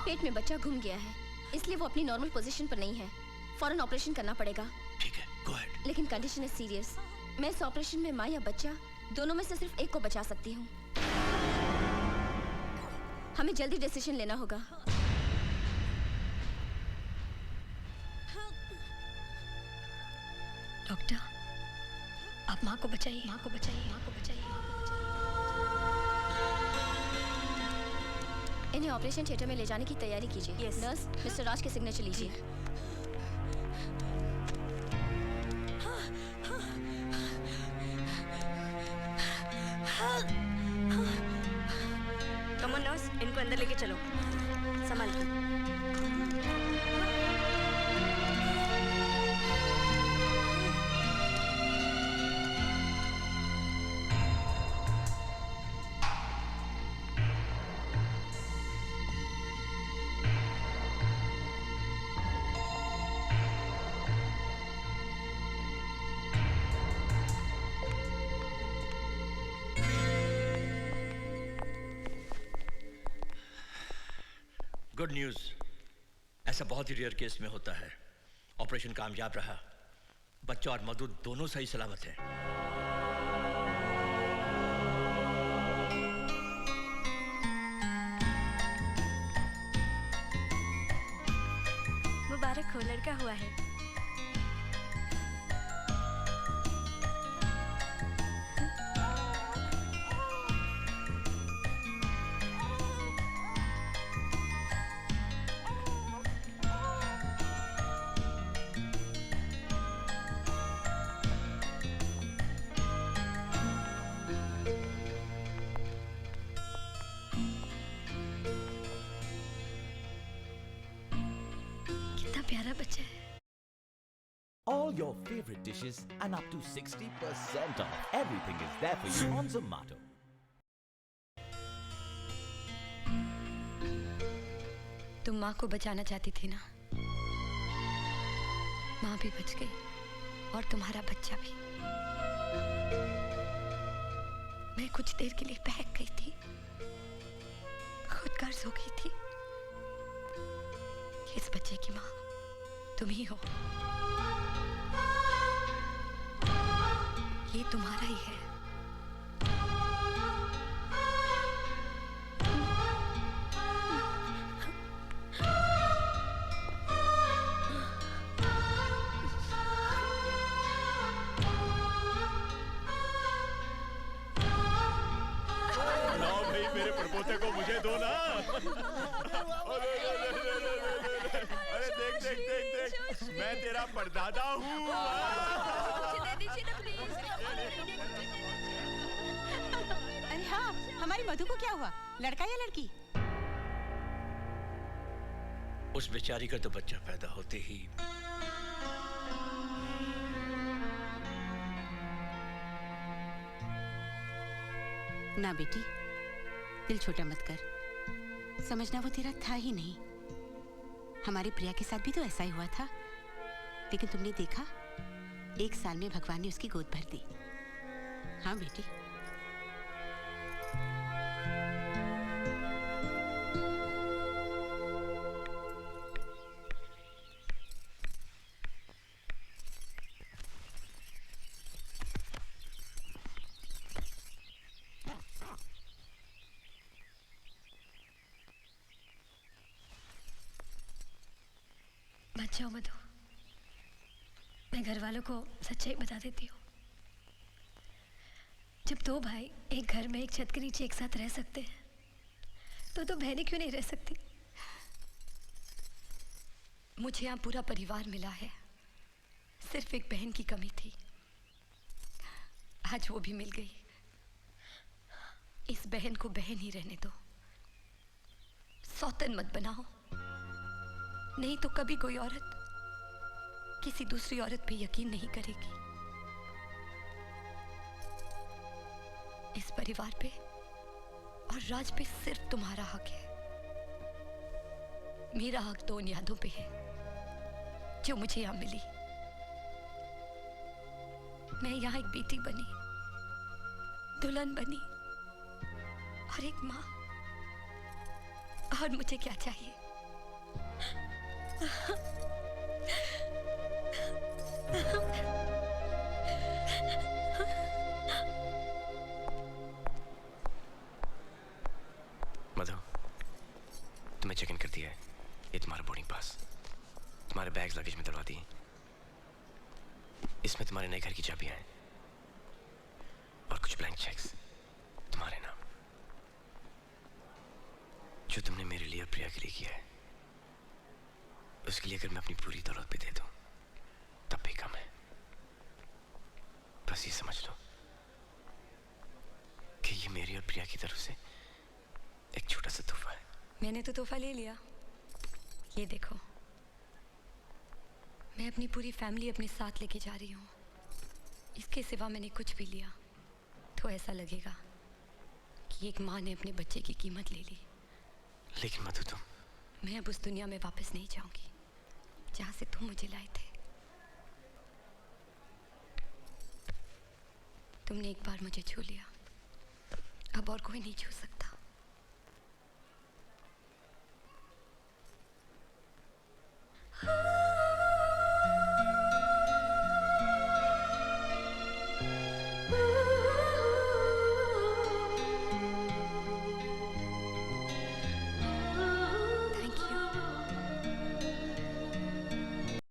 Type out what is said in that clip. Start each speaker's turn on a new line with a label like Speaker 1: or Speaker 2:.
Speaker 1: पेट में बच्चा घूम गया है, इसलिए वो अपनी नॉर्मल पोजीशन पर नहीं है। फौरन ऑपरेशन करना पड़ेगा।
Speaker 2: ठीक है, गो अहेड।
Speaker 1: लेकिन कंडीशन है सीरियस। मैं इस ऑपरेशन में माँ या बच्चा दोनों में से सिर्फ एक को बचा सकती हूँ। हमें जल्दी डिसीजन लेना होगा।
Speaker 3: डॉक्टर, आप माँ को बचाइए, माँ को बचाइए, माँ को बचाइए।
Speaker 1: इन्हें ऑपरेशन थिएटर में ले जाने की तैयारी कीजिए। नर्स, मिस्टर राज के सिग्नेचर लीजिए।
Speaker 3: कम ऑन नर्स, इनको अंदर लेके चलो, संभाल के।
Speaker 2: गुड न्यूज़, ऐसा बहुत ही रेयर केस में होता है। ऑपरेशन कामयाब रहा, बच्चा और मधु दोनों सही सलामत हैं।
Speaker 3: मुबारक हो, लड़का हुआ है।
Speaker 4: All your favorite dishes and up to 60% off. Everything is there for you on Zomato.
Speaker 3: तुम माँ को बचाना चाहती थी ना? माँ भी बच गई और तुम्हारा बच्चा भी। मैं कुछ देर के लिए बहक गई थी, खुद गर्ज हो गई थी। इस बच्चे की माँ तुम ही हो। ये तुम्हारा ही है।
Speaker 2: लाओ भाई, मेरे परपोते को मुझे दो ना। अरे देख देख देख देख, मैं तेरा परदादा हूँ।
Speaker 5: अरे हाँ, हमारी मधु को क्या हुआ? लड़का या लड़की?
Speaker 2: उस बेचारी का तो बच्चा पैदा होते ही
Speaker 5: ना बेटी, दिल छोटा मत कर। समझना वो तेरा था ही नहीं। हमारी प्रिया के साथ भी तो ऐसा ही हुआ था, लेकिन तुमने देखा, 1 साल में भगवान ने उसकी गोद भर दी। हाँ बेटी।
Speaker 3: बचाओ मधु, मैं घर वालों को सच्चाई बता देती हूँ। जब 2 भाई एक घर में एक छत के नीचे एक साथ रह सकते हैं, तो बहनें क्यों नहीं रह सकती? मुझे यहाँ पूरा परिवार मिला है, सिर्फ एक बहन की कमी थी। आज वो भी मिल गई। इस बहन को बहन ही रहने दो, सौतन मत बनाओ, नहीं तो कभी कोई औरत किसी दूसरी औरत पे यकीन नहीं करेगी। इस परिवार पे और राज पे सिर्फ तुम्हारा हक है। मेरा हक तो उन यादों पे है जो मुझे यहां मिली। मैं यहां एक बेटी बनी, दुल्हन बनी और एक मां। और मुझे क्या चाहिए?
Speaker 6: मधु, तुम्हें चेक इन कर दिया है। ये तुम्हारा बोर्डिंग पास, तुम्हारे बैग्स लगेज में डलवा दिए। इसमें तुम्हारे नए घर की चाबियां हैं और कुछ ब्लैंक चेक्स तुम्हारे नाम, जो तुमने मेरे लिए और प्रिया के लिए किया है। उसके लिए अगर मैं अपनी पूरी दौलत भी दे दूं तब भी कम है। बस ये समझ लो कि ये मेरी और प्रिया की तरफ से एक छोटा सा तोहफा है।
Speaker 3: मैंने तो तोहफा ले लिया। ये देखो, मैं अपनी पूरी फैमिली अपने साथ लेके जा रही हूँ। इसके सिवा मैंने कुछ भी लिया तो ऐसा लगेगा कि एक माँ ने अपने बच्चे की कीमत ले ली।
Speaker 6: लेकिन मधु, तुम,
Speaker 3: मैं अब उस दुनिया में वापस नहीं जाऊंगी जहाँ से तुम मुझे लाए थे। तुमने एक बार मुझे छू लिया, अब और कोई नहीं छू सकता।